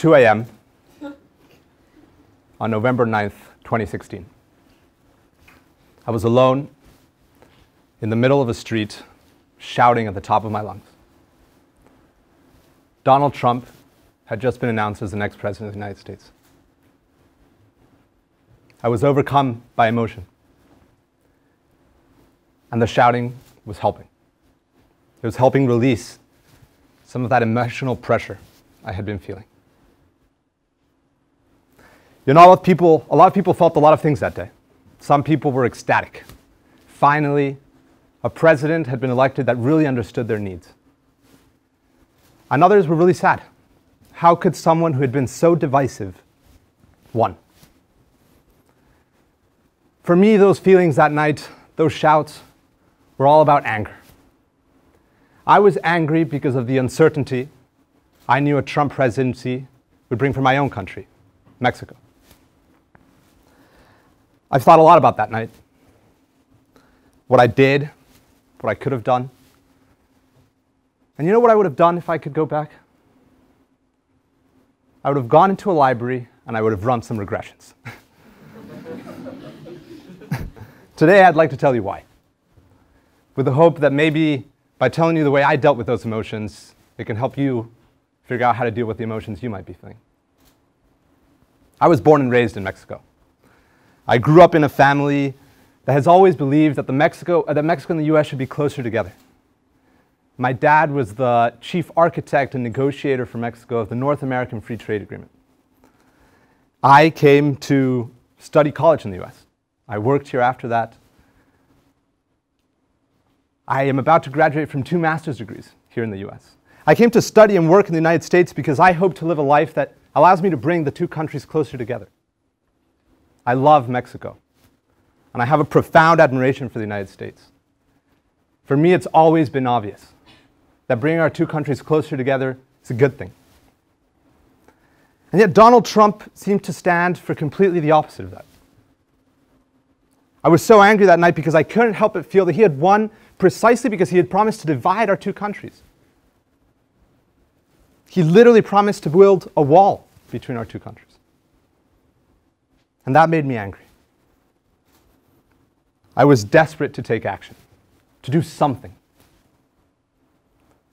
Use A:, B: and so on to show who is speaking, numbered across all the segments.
A: 2 a.m. on November 9th, 2016. I was alone in the middle of a street, shouting at the top of my lungs. Donald Trump had just been announced as the next president of the United States. I was overcome by emotion, and the shouting was helping. It was helping release some of that emotional pressure I had been feeling. You know, a lot of people felt a lot of things that day. Some people were ecstatic. Finally, a president had been elected that really understood their needs. And others were really sad. How could someone who had been so divisive win? For me, those feelings that night, those shouts, were all about anger. I was angry because of the uncertainty I knew a Trump presidency would bring for my own country, Mexico. I've thought a lot about that night. What I did, what I could have done. And you know what I would have done if I could go back? I would have gone into a library and I would have run some regressions. Today I'd like to tell you why. With the hope that maybe by telling you the way I dealt with those emotions, it can help you figure out how to deal with the emotions you might be feeling. I was born and raised in Mexico. I grew up in a family that has always believed that Mexico and the US should be closer together. My dad was the chief architect and negotiator for Mexico of the North American Free Trade Agreement. I came to study college in the US. I worked here after that. I am about to graduate from 2 master's degrees here in the US. I came to study and work in the United States because I hope to live a life that allows me to bring the 2 countries closer together. I love Mexico, and I have a profound admiration for the United States. For me, it's always been obvious that bringing our 2 countries closer together is a good thing. And yet Donald Trump seemed to stand for completely the opposite of that. I was so angry that night because I couldn't help but feel that he had won precisely because he had promised to divide our 2 countries. He literally promised to build a wall between our 2 countries. And that made me angry. I was desperate to take action, to do something.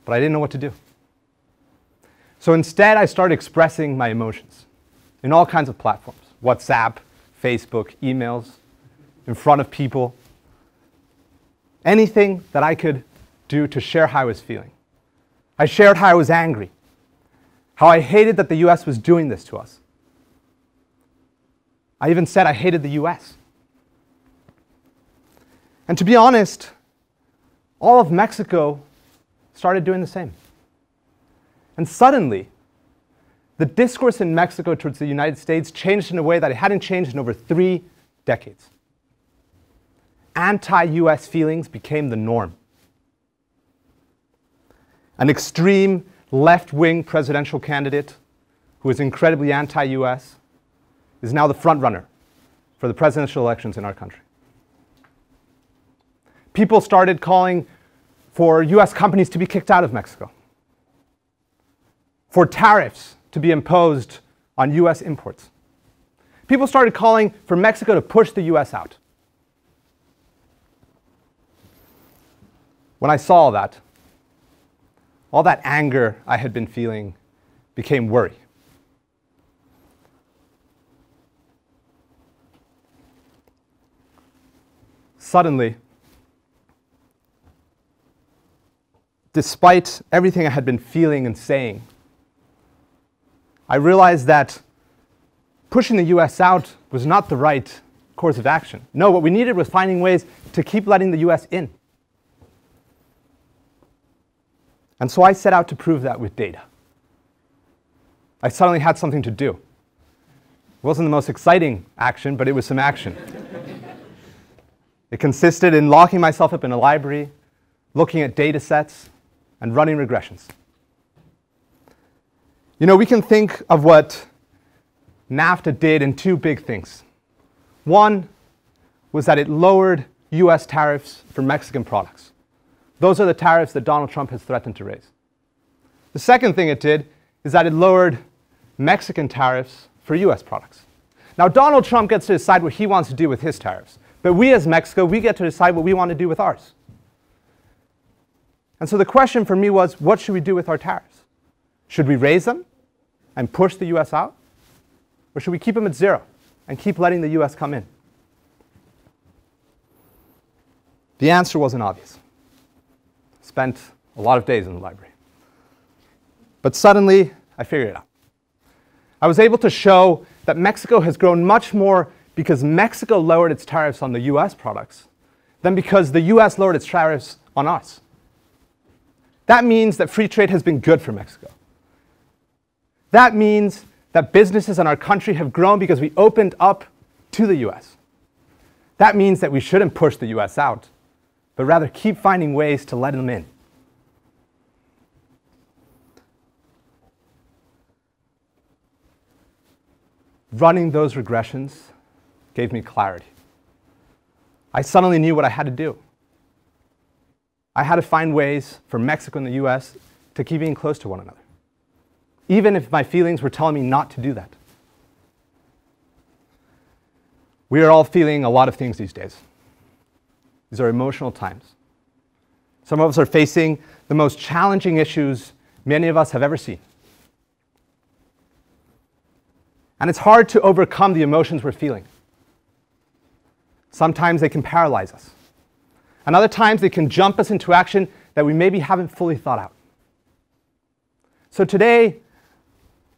A: But I didn't know what to do. So instead, I started expressing my emotions in all kinds of platforms: WhatsApp, Facebook, emails, in front of people. Anything that I could do to share how I was feeling. I shared how I was angry, how I hated that the US was doing this to us. I even said I hated the US. And to be honest, all of Mexico started doing the same. And suddenly, the discourse in Mexico towards the United States changed in a way that it hadn't changed in over 3 decades. Anti-US feelings became the norm. An extreme left-wing presidential candidate who is incredibly anti-US is now the front-runner for the presidential elections in our country. People started calling for US companies to be kicked out of Mexico, for tariffs to be imposed on US imports. People started calling for Mexico to push the US out. When I saw all that anger I had been feeling became worry. Suddenly, despite everything I had been feeling and saying, I realized that pushing the US out was not the right course of action. No, what we needed was finding ways to keep letting the US in. And so I set out to prove that with data. I suddenly had something to do. It wasn't the most exciting action, but it was some action. It consisted in locking myself up in a library, looking at data sets, and running regressions. You know, we can think of what NAFTA did in 2 big things. One was that it lowered US tariffs for Mexican products. Those are the tariffs that Donald Trump has threatened to raise. The second thing it did is that it lowered Mexican tariffs for US products. Now, Donald Trump gets to decide what he wants to do with his tariffs. But we as Mexico, we get to decide what we want to do with ours. And so the question for me was, what should we do with our tariffs? Should we raise them and push the US out? Or should we keep them at 0 and keep letting the US come in? The answer wasn't obvious. Spent a lot of days in the library. But suddenly, I figured it out. I was able to show that Mexico has grown much more because Mexico lowered its tariffs on the US products than because the US lowered its tariffs on us. That means that free trade has been good for Mexico. That means that businesses in our country have grown because we opened up to the US. That means that we shouldn't push the US out, but rather keep finding ways to let them in. Running those regressions gave me clarity. I suddenly knew what I had to do. I had to find ways for Mexico and the US to keep being close to one another, even if my feelings were telling me not to do that. We are all feeling a lot of things these days. These are emotional times. Some of us are facing the most challenging issues many of us have ever seen. And it's hard to overcome the emotions we're feeling. Sometimes they can paralyze us. And other times they can jump us into action that we maybe haven't fully thought out. So today,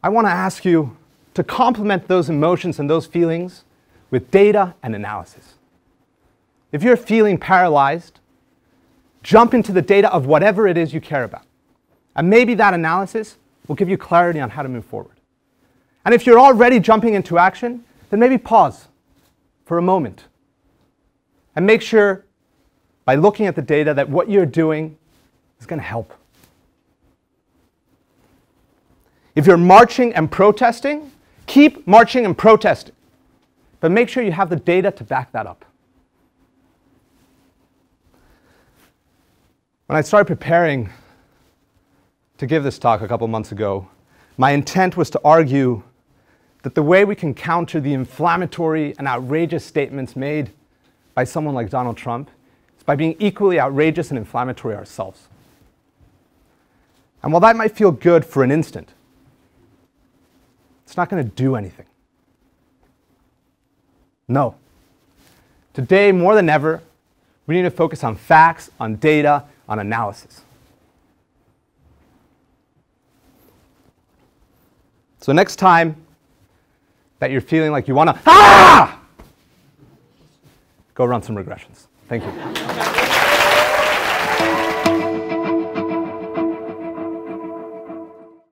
A: I want to ask you to complement those emotions and those feelings with data and analysis. If you're feeling paralyzed, jump into the data of whatever it is you care about. And maybe that analysis will give you clarity on how to move forward. And if you're already jumping into action, then maybe pause for a moment and make sure by looking at the data that what you're doing is going to help. If you're marching and protesting, keep marching and protesting. But make sure you have the data to back that up. When I started preparing to give this talk a couple months ago, my intent was to argue that the way we can counter the inflammatory and outrageous statements made by someone like Donald Trump is by being equally outrageous and inflammatory ourselves. And while that might feel good for an instant, it's not going to do anything. No. Today, more than ever, we need to focus on facts, on data, on analysis. So next time that you're feeling like you want to, go run some regressions. Thank you.